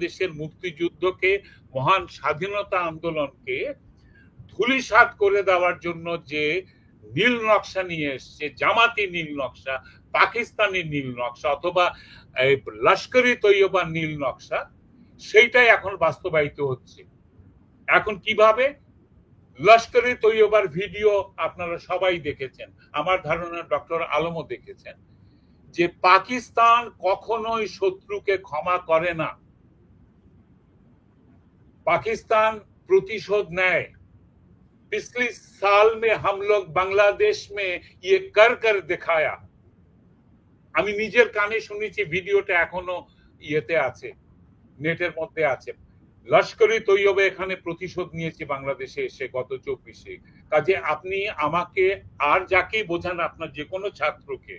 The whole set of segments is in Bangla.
দেশের মুক্তিযুদ্ধকে, মহান স্বাধীনতা আন্দোলনকে ধূলিসাৎ করে দেওয়ার জন্য যে নীল নকশা নিয়ে এসছে, জামাতি নীল নকশা, পাকিস্তানি নীল নকশা অথবা লস্করি তৈয়বা নীল নকশা, সেইটাই এখন বাস্তবায়িত হচ্ছে। এখন কিভাবে? লস্করি তৈয়বার ভিডিও আপনারা সবাই দেখেছেন, আমার ধারণা ডক্টর আলমও দেখেছেন, যে পাকিস্তান কখনোই শত্রুকে ক্ষমা করে না। पाकिस्तान प्रतिशोध নেয়। पिछले साल में हम लोग बांग्लादेश में ये कर कर दिखाया। আমি নিজের কানে শুনেছি, ভিডিওটা এখনো ইয়েতে আছে, নেটের মধ্যে আছে। লস্করি তৈয়বা এখানে প্রতিশোধ নিয়েছে বাংলাদেশে এসে গত 24-এ। কাজে আপনি আমাকে আর যাকেই বোঝান, আপনার যে কোনো ছাত্রকে,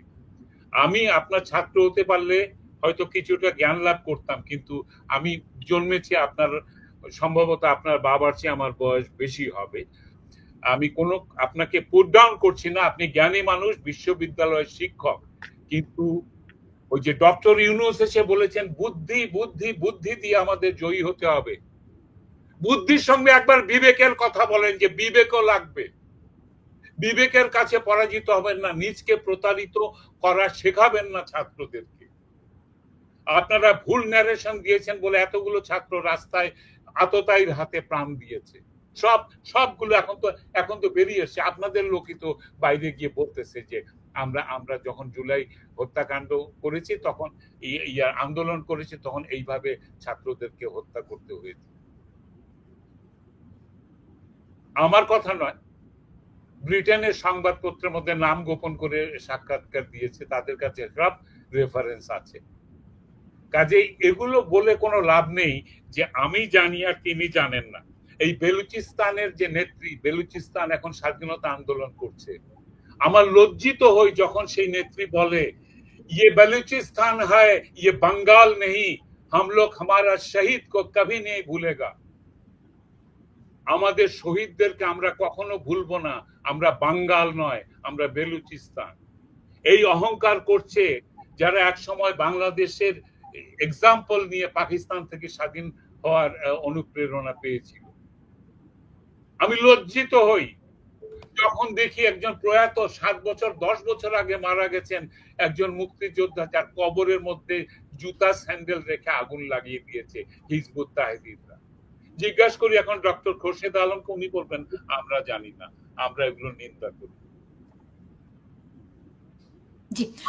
আমি আপনার ছাত্র হতে পারলে হয়তো কিছুটা জ্ঞান লাভ করতাম, কিন্তু আমি জন্মেছি আপনার, সম্ভবত আপনার বাবার চেয়ে আমার বয়স বেশি হবে। আমি কোনো আপনাকে পুট ডাউন করছি না, আপনি জ্ঞানী মানুষ, বিশ্ববিদ্যালয়ের শিক্ষক, কিন্তু ওই যে ডক্টর ইউনূস এসে বলেছেন বুদ্ধি বুদ্ধি বুদ্ধি দিয়ে আমাদের জয়ী হতে হবে, বুদ্ধির সঙ্গে একবার বিবেকের কথা বলেন, যে বিবেকও লাগবে। বিবেকের কাছে পরাজিত হবেন না, নিজকে প্রতারিত করা শেখাবেন না ছাত্রদেরকে। আপনারা ভুল ন্যারেশন দিয়েছেন বলে এতগুলো ছাত্র রাস্তায় আততায়ীর হাতে প্রাণ দিয়েছে। সবগুলো এখন তো বেরিয়ে এসছে। আপনাদের লোকই তো বাইরে গিয়ে বলতেছে যে আমরা যখন জুলাই হত্যাকাণ্ড করেছি, তখন আন্দোলন করেছি, তখন এইভাবে ছাত্রদেরকে হত্যা করতে হয়েছে। আমার কথা নয়, ব্রিটেনের সংবাদপত্রের মধ্যে নাম গোপন করে সাক্ষাৎকার দিয়েছে, তাদের কাছে সব রেফারেন্স আছে। কাজেই এগুলো বলে কোনো লাভ নেই যে আমি জানি আর তিনি জানেন না। এই বেলুচিস্তানের যে নেত্রী, বেলুচিস্তান এখন স্বাধীনতা আন্দোলন করছে, আমার লজ্জিত হই যখন সেই নেত্রী বলে, ये বেলুচিস্তান है, ये बंगाल नहीं, हम लोग हमारा शहीद को कभी नहीं भूलेगा। আমাদের শহীদদেরকে আমরা কখনো ভুলবো না, আমরা বাঙ্গাল নয়, আমরা বেলুচিস্তান। এই অহংকার করছে যারা এক সময় বাংলাদেশের এক্সাম্পল নিয়ে পাকিস্তান থেকে স্বাধীন হওয়ার অনুপ্রেরণা পেয়েছিল। আমি লজ্জিত হই যখন দেখি একজন প্রয়াত 7 বছর 10 বছর আগে মারা গেছেন একজন মুক্তিযোদ্ধা, যার কবরের মধ্যে জুতা স্যান্ডেল রেখে আগুন লাগিয়ে দিয়েছে হিজবুত তাহরিররা। জিজ্ঞাসা করি এখন ডক্টর খোরশেদ আলমকে, উনি বলবেন আমরা জানি না, আমরা এগুলো নিন্দা করি।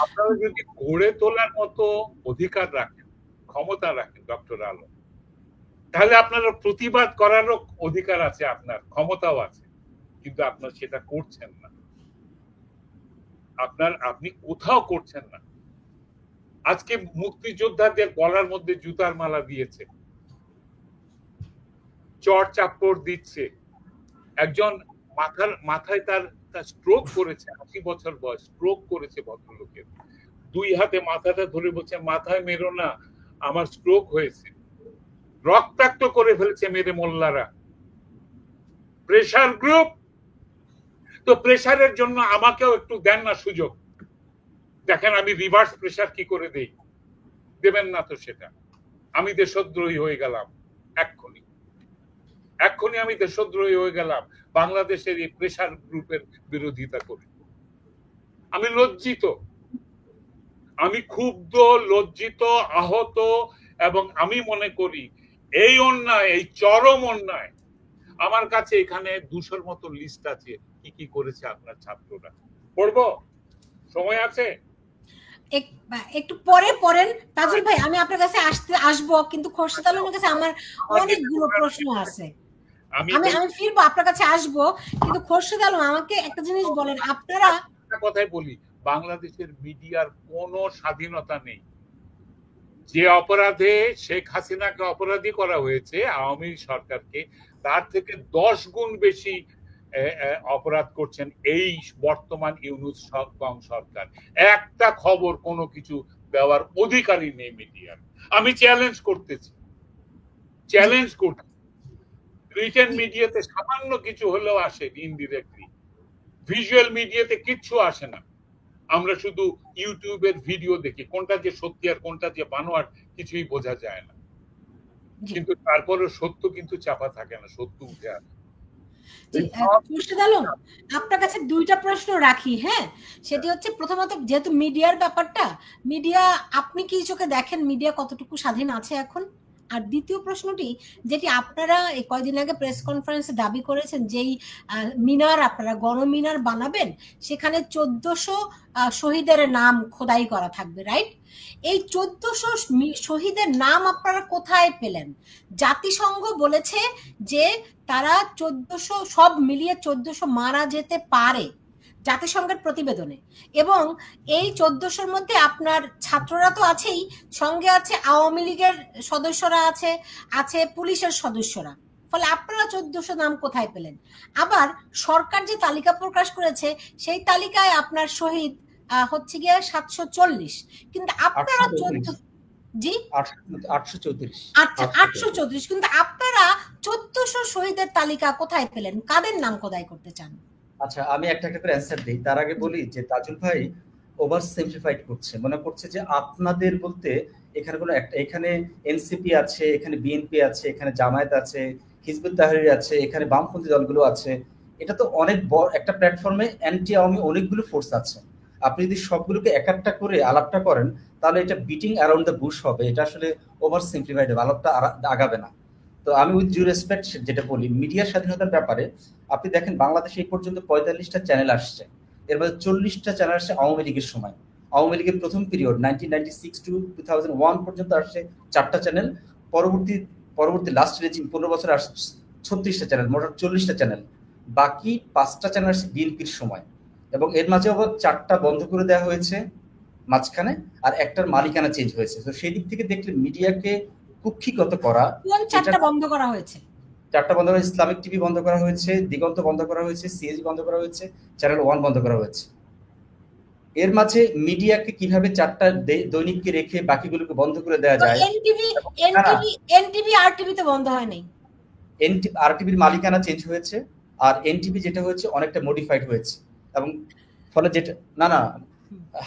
আপনারা যদি গড়ে তোলার মতো অধিকার রাখেন, ক্ষমতা রাখেন ডক্টর আলম, তাহলে আপনারা প্রতিবাদ করারও অধিকার আছে, আপনার ক্ষমতাও আছে, কিন্তু আপনার সেটা করছেন না। আপনি কোথাও করছেন না। আজকে মুক্তিযোদ্ধাদের গলার মধ্যে জুতার মালা দিয়েছে, চড় চাপড় দিচ্ছে। একজন মাথায় তার স্ট্রোক করেছে, 80 বছর বয়স, স্ট্রোক করেছে ভদ্রলোকের। 2 হাতে মাথাটা ধরে বলছে মাথায় মেরো না, আমার স্ট্রোক হয়েছে। রক্তাক্ত করে ফেলছে মেরে মোল্লারা। প্রেসার গ্রুপ, তো প্রেসারের জন্য আমাকেও একটু দেন না সুযোগ। দেখেন আমি রিভার্স প্রেসার কি করে দেই, দেবেন না তো সেটা। আমি দেশদ্রোহী হয়ে গেলাম, এক্ষুনি আমি দেশদ্রোহী হয়ে গেলাম বাংলাদেশের এই প্রেসার গ্রুপের বিরোধিতা করে। আমি লজ্জিত, আমি ক্ষুব্ধ, লজ্জিত, আহত, এবং আমি মনে করি এই অন্যায়, এই চরম অন্যায়। আমার কাছে এখানে 200-র মতো লিস্ট আছে কি কি করেছে আপনার ছাত্ররা। পড়বো? সময় আছে? একটু পরে পড়েন তাজুল ভাই, আমি আপনার কাছে আসবো, কিন্তু খোরশেদ আলমের কাছে আমার অনেকগুলো প্রশ্ন আছে। আমি ফিরবো, আপনার কাছে আসবো, কিন্তু খোরশেদ আলম আমাকে একটা জিনিস বলেন। আপনারা কথাই বলি, বাংলাদেশের মিডিয়ার কোনো স্বাধীনতা নেই। যে অপরাধে শেখ হাসিনাকে অপরাধী করা হয়েছে আওয়ামী সরকারকে, তার থেকে 10 গুণ বেশি অপরাধ করছেন এই বর্তমান ইউনূস সরকার। একটা খবর কোনো কিছু দেওয়ার অধিকারই নেই মিডিয়ার। আমি চ্যালেঞ্জ করতেছি, রিটেন মিডিয়াতে সামান্য কিছু হলেও আসে ইনডিরেক্টলি, ভিজুয়াল মিডিয়াতে কিচ্ছু আসে না। আমরা শুধু ইউটিউবের ভিডিও দেখি, কোনটা যে সত্যি আর কোনটা যে বানোয়াট কিছুই বোঝা যায় না। কিন্তু তারপরে সত্য কিন্তু চাপা থাকে না, সত্য উঠে আসে। খুরশেদ আলম, আপনার কাছে দুইটা প্রশ্ন রাখি। হ্যাঁ, সেটি হচ্ছে প্রথমত যেহেতু মিডিয়ার ব্যাপারটা, মিডিয়া আপনি কি চোখে দেখেন মিডিয়া কতটুকু স্বাধীন আছে এখন? আর দ্বিতীয় প্রশ্নটি, যেটি আপনারা এই কয়দিন আগে প্রেস কনফারেন্সে দাবি করেছেন, যেই মিনার আপনারা গণমিনার বানাবেন, সেখানে 1400 শহীদের নাম খোদাই করা থাকবে, রাইট? এই 1400 শহীদের নাম আপনারা কোথায় পেলেন? জাতিসংঘ বলেছে যে তারা 1400 সব মিলিয়ে 1400 মারা যেতে পারে জাতিসংঘের প্রতিবেদনে, এবং এই 1400-র মধ্যে আপনার ছাত্ররা তো আছেই, সঙ্গে আছে আওয়ামী লীগের সদস্যরা, আছে পুলিশের সদস্যরা। ফলে আপনারা 1400 নাম কোথায় পেলেন? আবার সরকার যে তালিকা প্রকাশ করেছে সেই তালিকায় আপনার শহীদ হচ্ছে গিয়ে 740, কিন্তু আপনারা 834, কিন্তু আপনারা 1400 শহীদের তালিকা কোথায় পেলেন? কাদের নাম খোদাই করতে চান? আচ্ছা, আমি একটা একটা করে অ্যান্সার দিই। তার আগে বলি যে তাজুল ভাই ওভার সিম্পলিফাইড করছে, মনে করছে যে আপনাদের বলতে এখানে কোনো একটা, এখানে এনসিপি আছে, এখানে বিএনপি আছে, এখানে জামায়াত আছে, হিজবুত তাহরির আছে, এখানে বামপন্থী দলগুলো আছে। এটা তো অনেক বড় একটা প্ল্যাটফর্মে অ্যান্টি আওয়ামী অনেকগুলো ফোর্স আছে। আপনি যদি সবগুলোকে এক একটা করে আলাপটা করেন তাহলে এটা বিটিং অ্যারাউন্ড দ্য বুশ হবে, এটা আসলে ওভার সিম্পলিফাইড হবে, আলাপটা আগাবে না। তো আমি উইথ ডিউ রেসপেক্ট যেটা বলি, মিডিয়ার স্বাধীনতার ব্যাপারে আপনি দেখেন বাংলাদেশে এই পর্যন্ত 45টা চ্যানেল আসছে, এর মধ্যে 40টা চ্যানেল আসছে আওয়ামী লীগের সময়। আওয়ামী লীগের প্রথম পিরিয়ড 1996 টু 2001 পর্যন্ত আসছে 4টা চ্যানেল। পরবর্তী লাস্ট রেজিম 15 বছর আসছে 36টা চ্যানেল, মোট 40টা চ্যানেল। বাকি 5টা চ্যানেল আসছে বিএনপির সময়, এবং এর মাঝে আবার 4টা বন্ধ করে দেওয়া হয়েছে মাঝখানে, আর একটার মালিকানা চেঞ্জ হয়েছে। তো সেই দিক থেকে দেখলে মিডিয়াকে কুক্ষিগত করা। কোন 4টা বন্ধ করা হয়েছে? 4টা বন্ধ করা, ইসলামিক টিভি বন্ধ করা হয়েছে, দিগন্ত বন্ধ করা হয়েছে, সিএজি বন্ধ করা হয়েছে, চ্যানেল 1 বন্ধ করা হয়েছে। এর মাঝে মিডিয়াকে কিভাবে 4টা দৈনিককে রেখে বাকিগুলোকে বন্ধ করে দেওয়া যায়? এনটিভি আরটিভি তো বন্ধ হয় নাই। আরটিভির মালিকানা চেঞ্জ হয়েছে, আর এনটিভি যেটা হয়েছে অনেকটা মডিফাইড হয়েছে, এবং ফলে যেটা না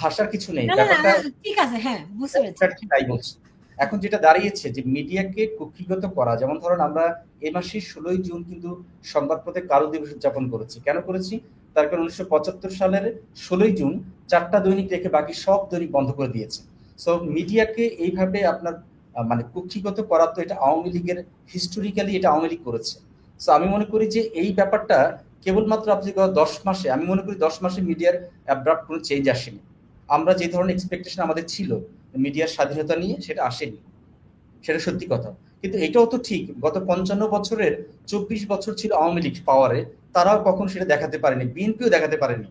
হাসার কিছু নেই, ব্যাপারটা ঠিক আছে। হ্যাঁ, বুঝতে পেরেছি। তাই বলছি। এখন যেটা দাঁড়িয়েছে যে মিডিয়াকে কুক্ষিগত করা, যেমন ধরুন আমরা এই মাসের 16ই জুন কিন্তু সংবাদপত্রে কালো দিবস উদযাপন করেছি। কেন করেছি? তার কারণ 1975 সালের 16ই জুন 4টা দৈনিক রেখে বাকি সব দৈনিক বন্ধ করে দিয়েছে। সো মিডিয়াকে এইভাবে আপনার মানে কুক্ষিগত করা, তো এটা আওয়ামী লীগের হিস্টোরিক্যালি এটা আওয়ামী লীগ করেছে। সো আমি মনে করি যে এই ব্যাপারটা কেবলমাত্র আপনি 10 মাসে, আমি মনে করি 10 মাসে মিডিয়ার অ্যাব্রাপ্ট কোনো চেঞ্জ আসেনি। আমরা যে ধরনের এক্সপেকটেশন আমাদের ছিল মিডিয়ার স্বাধীনতা নিয়ে, সেটা আসেনি, সেটা সত্যি কথা। কিন্তু এটাও তো ঠিক, গত 55 বছরের 24 বছর ছিল আওয়ামী লীগ পাওয়ারে, তারাও কখন সেটা দেখাতে পারেনি, বিএনপিও দেখাতে পারেনি।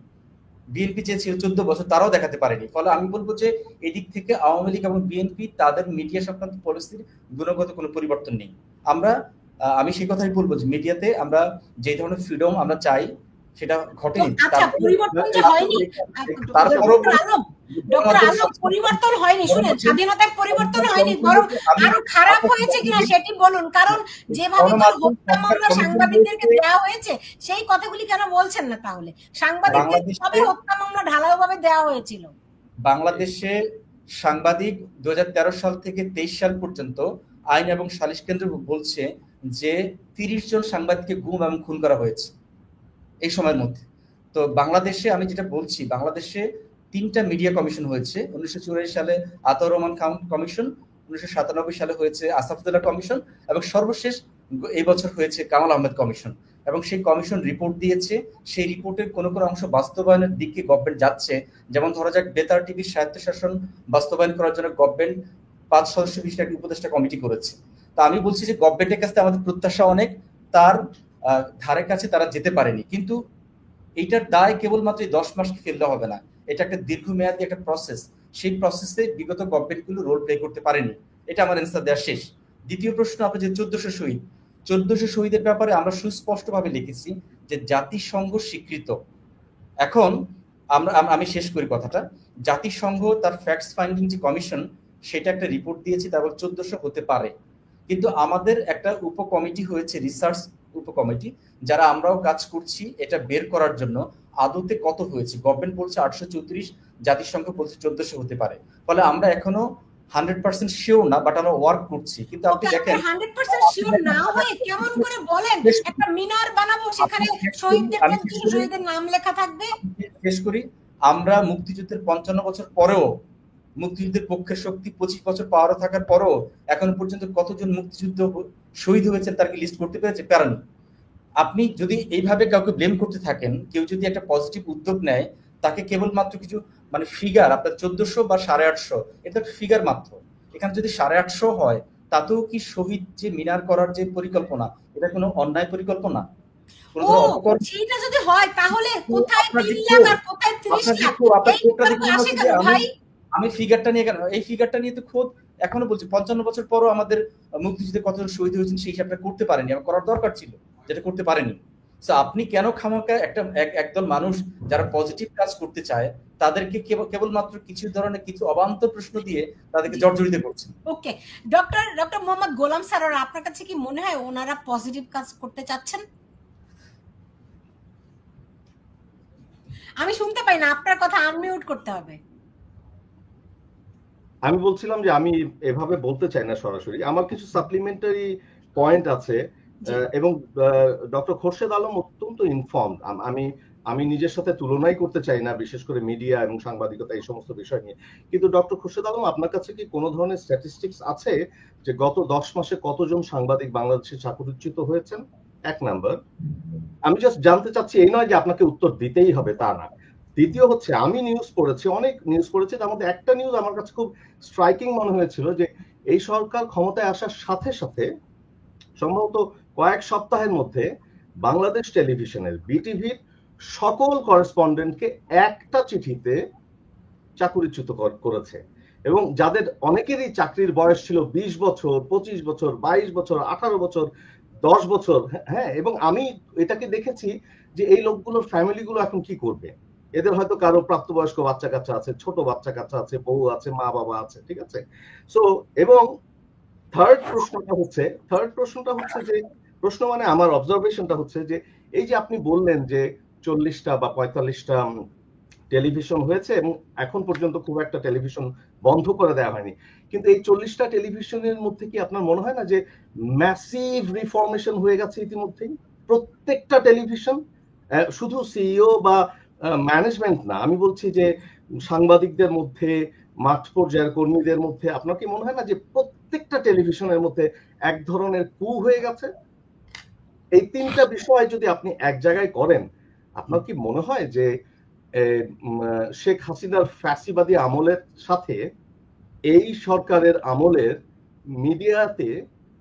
বিএনপি যে ছিল 14 বছর, তারাও দেখাতে পারেনি। ফলে আমি বলবো যে এদিক থেকে আওয়ামী লীগ এবং বিএনপি তাদের মিডিয়া সংক্রান্ত পলিসির গুণগত কোনো পরিবর্তন নেই। আমি সেই কথাই বলবো যে মিডিয়াতে আমরা যে ধরনের ফ্রিডম আমরা চাই সেটা ঘটেনি। আচ্ছা, পরিবর্তন যে হয়নি, ডক্টর আলম, পরিবর্তন হয়নি, শুনেন, স্বাধীনতার পরিবর্তন হয়নি, বরং আরো খারাপ হয়েছে কিনা সেটি বলুন। কারণ যেভাবে হত্যা মামলা সাংবাদিকদেরকে দেওয়া হয়েছে, সেই কথাগুলি কেন বলছেন না? তাহলে সাংবাদিকদের সবে হত্যা মামলা ঢালাওভাবে দেওয়া হয়েছিল। বাংলাদেশে সাংবাদিক 2013 সাল থেকে 23 সাল পর্যন্ত আইন এবং সালিশ কেন্দ্র বলছে যে 30 জন সাংবাদিককে গুম এবং খুন করা হয়েছে এই সময়ের মধ্যে। তো বাংলাদেশে আমি যেটা বলছি, বাংলাদেশে 3টা মিডিয়া কমিশন হয়েছে। 1984 সালে আতাউর রহমান খান কমিশন, 1997 সালে হয়েছে আসাফুদ্দৌলা কমিশন, এবং সর্বশেষ এই বছর হয়েছে কামাল আহমেদ কমিশন। এবং সেই কমিশন রিপোর্ট দিয়েছে, সেই রিপোর্টের কোনো কোনো অংশ বাস্তবায়নের দিকে গভর্নমেন্ট যাচ্ছে। যেমন ধরা যাক, বেতার টিভির স্বায়ত্তশাসন বাস্তবায়ন করার জন্য গভর্নমেন্ট 5 সদস্য বিশিষ্ট একটি উপদেষ্টা কমিটি করেছে। তা আমি বলছি যে গভর্নমেন্টের কাছে আমাদের প্রত্যাশা অনেক, তার ধারে কাছে তারা যেতে পারেনি। কিন্তু এইটার দায় কেবলমাত্র 10 মাসকে ফেললে হবে না, এটা একটা দীর্ঘমেয়াদী একটা প্রসেস। সেই প্রসেসে বিগত গভর্নমেন্টগুলো রোল প্লে করতে পারেনি। এটা আমার অ্যান্সার দেওয়া শেষ। দ্বিতীয় প্রশ্ন, আপনি যে 1400 শহীদের ব্যাপারে আমরা সুস্পষ্টভাবে লিখেছি যে জাতিসংঘ স্বীকৃত। এখন আমি শেষ করি কথাটা। জাতিসংঘ তার ফ্যাক্টস ফাইন্ডিং যে কমিশন, সেটা একটা রিপোর্ট দিয়েছে, তারপর 1400 হতে পারে। কিন্তু আমাদের একটা উপকমিটি হয়েছে, রিসার্চ উপকমিটি, যারা আমরাও কাজ করছি এটা বের করার জন্য আদতে কত হয়েছে। গভর্নমেন্ট বলছে 834, জাতিসংঘ বলছে 1400 হতে পারে। ফলে আমরা এখনো 100% শিওর না, বাট আমরা ওয়ার্ক করছি। কিন্তু আপনি দেখেন 100% শিওর না হয়ে কেমন করে বলেন একটা মিনার বানাবো, সেখানে শহীদদের 25 জন শহীদের নাম লেখা থাকবে? শেষ করি। আমরা মুক্তিযুদ্ধের 55 বছর পরেও, মুক্তিযুদ্ধের পক্ষের শক্তি 25 বছর পাওয়ারে থাকার পরেও এখন পর্যন্ত কতজন মুক্তিযুদ্ধ শহীদ হয়েছেন তার কি লিস্ট করতে পেরেছে? পারেন। আপনি যদি এইভাবে কাউকে ব্লেম করতে থাকেন, কেউ যদি একটা পজিটিভ উদ্যোগ নেয়, তাকে কেবলমাত্র কিছু মানে ফিগার, আপনার 1400 বা 850, এটা একটা ফিগার মাত্র। এখানে যদি 850 হয়, তাতেও কি শহীদ যে মিনার করার যে পরিকল্পনা, এটা কোনো অন্যায় পরিকল্পনা? সেটা যদি হয় তাহলে কোথায় 3 লাখ আর কোথায় 30 লাখ? আমি ফিগারটা নিয়ে কেন, এই ফিগারটা নিয়ে তো খোদ এখনো বলছি 55 বছর পরও আমাদের মুক্তিযুদ্ধে কতজন শহীদ হয়েছেন সেই হিসাবটা করতে পারেনি, আমার করার দরকার ছিল, যেটা করতে পারেনি। তো আপনি কেন খামাকা একদল মানুষ যারা পজিটিভ কাজ করতে চায় তাদেরকে কেবলমাত্র কিছু ধরনের কিছু অবান্তর প্রশ্ন দিয়ে তাদেরকে জর্জরিত করছেন? ওকে, ডক্টর মোহাম্মদ গোলাম স্যার, আপনার কাছে কি মনে হয় ওনারা পজিটিভ কাজ করতে চাচ্ছেন? আমি শুনতে পাই না, আপনার কথা আনমিউট করতে হবে। আমি বলছিলাম যে আমি এভাবে বলতে চাই না সরাসরি, আমার কিছু সাপ্লিমেন্টারি পয়েন্ট আছে, এবং ডক্টর খোরশেদ আলম অত্যন্ত ইনফর্মড। আমি নিজের সাথে তুলনাই করতে চাই না, বিশেষ করে মিডিয়া এবং সাংবাদিকতা এই সমস্ত বিষয় নিয়ে। কিন্তু ডক্টর খোরশেদ আলম, আপনার কাছে কি কোনো ধরনের স্ট্যাটিস্টিক্স আছে যে গত 10 মাসে কতজন সাংবাদিক বাংলাদেশে চাকরিচ্যুত হয়েছেন? এক নাম্বার। আমি জাস্ট জানতে চাচ্ছি, এই নয় যে আপনাকে উত্তর দিতেই হবে, তা না। দ্বিতীয় হচ্ছে, আমি নিউজ পড়েছি, অনেক নিউজ পড়েছি, তার মধ্যে একটা নিউজ আমার কাছে খুব স্ট্রাইকিং মনে হয়েছিল, যে এই সরকার ক্ষমতায় আসার সাথে সাথে সম্ভবত কয়েক সপ্তাহের মধ্যে বাংলাদেশ টেলিভিশনের, বিটিভির সকল করেসপন্ডেন্টকে একটা চিঠিতে চাকরিচ্যুত করেছে, এবং যাদের অনেকেরই চাকরির বয়স ছিল 20 বছর, 25 বছর, 22 বছর, 18 বছর, 10 বছর। হ্যাঁ, এবং আমি এটাকে দেখেছি যে এই লোকগুলোর ফ্যামিলিগুলো এখন কি করবে। এদের হয়তো কারো প্রাপ্তবয়স্ক বাচ্চা কাচ্চা আছে, ছোট বাচ্চা কাচ্চা আছে, বউ আছে, মা বাবা আছে, ঠিক আছে। সো, এবং থার্ড প্রশ্নটা হচ্ছে যে, প্রশ্ন মানে আমার অবজারভেশনটা হচ্ছে যে, এই যে আপনি বললেন যে 40টা বা 45টা টেলিভিশন হয়েছে এবং এখন পর্যন্ত খুব একটা টেলিভিশন বন্ধ করে দেওয়া হয়নি, কিন্তু এই 40টা টেলিভিশনের মধ্যে কি আপনার মনে হয় না যে ম্যাসিভ রিফর্মেশন হয়ে গেছে ইতিমধ্যেই? প্রত্যেকটা টেলিভিশন, শুধু সিইও বা ম্যানেজমেন্ট না, আমি বলছি যে সাংবাদিকদের মধ্যে, মাঠ পর্যায়ের কর্মীদের মধ্যে, আপনার কি মনে হয় না যে প্রত্যেকটা টেলিভিশনের মধ্যে এক ধরনের কু হয়ে গেছে? এই তিনটা বিষয় যদি আপনি এক জায়গায় করেন, আপনার কি মনে হয় যে শেখ হাসিনার ফ্যাসিবাদী আমলের সাথে এই সরকারের আমলের মিডিয়াতে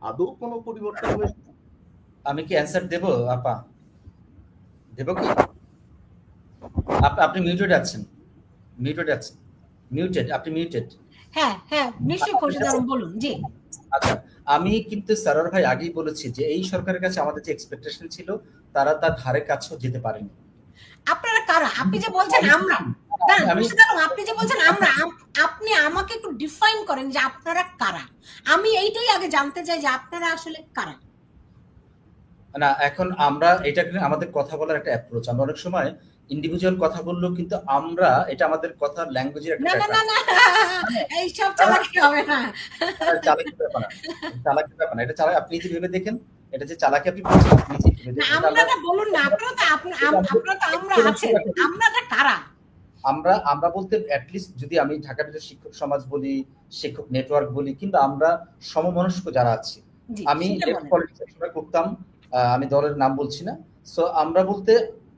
আদৌ কোনো পরিবর্তন হয়েছে? আমি কি অ্যান্সার দেব আপা? দেব কি? আপনি মিউটেড আছেন, আপনি মিউটেড। হ্যাঁ, নিশ্চয়ই খোরশেদ আলম বলুন। জি, আচ্ছা, আমি কিন্তু সারার ভাই আগেই বলেছি যে এই সরকারের কাছে আমাদের যে এক্সপেকটেশন ছিল, তারা তার ধারে কাছেও যেতে পারেনি। আপনারা কারা? আপনি যে বলছেন আমরা, আপনি যে বলছেন আমরা, আপনি আমাকে একটু ডিফাইন করেন যে আপনারা কারা। আমি এইটাই আগে জানতে চাই যে আপনারা আসলে কারা। না, এখন আমরা এটা আমাদের কথা বলার একটা অ্যাপ্রোচ। আমরা অনেক সময় ইন্ডিভিজুয়াল কথা বললেও কিন্তু আমরা, এটা আমাদের কথার ল্যাঙ্গুয়েজের একটা না, এই সব চালাকি হবে না, চালাকি ব্যাপার না, এটা চালাকি আপনি যে ভেবে দেখেন, এটা যে চালাকি আপনি বলছেন, আপনারা বলুন না, আপনারা তো আমরা আছেন, আপনারা কারা? আমরা বলতে অ্যাটলিস্ট যদি আমি ঢাকা বিশ্ববিদ্যালয়ের শিক্ষক সমাজ বলি, শিক্ষক নেটওয়ার্ক বলি, কিন্তু আমরা সমমনস্ক যারা আছি, আমি পলিটিক্স করতাম, আমি দলের নাম বলছি না, সো আমরা বলতে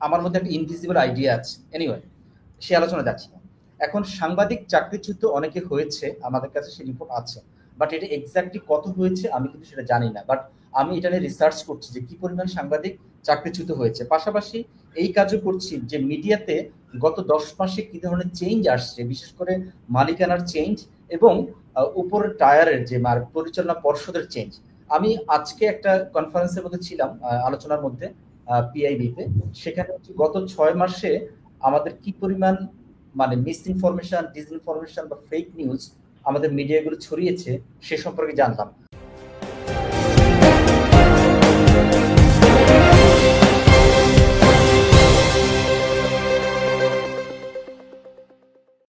আমার মধ্যে একটা ইনভিজিবল আইডিয়া আছে। এনিওয়ে, সে আলোচনা যাচ্ছে না। এখন সাংবাদিক চাকরিচ্যুত অনেকে হয়েছে, আমাদের কাছে সেই রিপোর্ট আছে, বাট এটা এক্স্যাক্টলি কত হয়েছে আমি কিন্তু সেটা জানি না। বাট আমি এটা নিয়ে রিসার্চ করছি যে কি পরিমাণ সাংবাদিক চাকরিচ্যুত হয়েছে। পাশাপাশি এই কাজও করছি যে মিডিয়াতে গত 10 মাসে কি ধরনের চেঞ্জ আসছে, বিশেষ করে মালিকানার চেঞ্জ এবং উপরের টায়ারের যে পরিচালনা পর্ষদের চেঞ্জ। আমি আজকে একটা কনফারেন্সের মধ্যে ছিলাম, আলোচনার মধ্যে পিআইবিতে, সেখানে গত 6 মাসে আমাদের কি পরিমাণ মিস ইনফরমেশন, ডিসইনফরমেশন বা ফেক নিউজ আমাদের মিডিয়াগুলো ছড়িয়েছে সে সম্পর্কে জানলাম।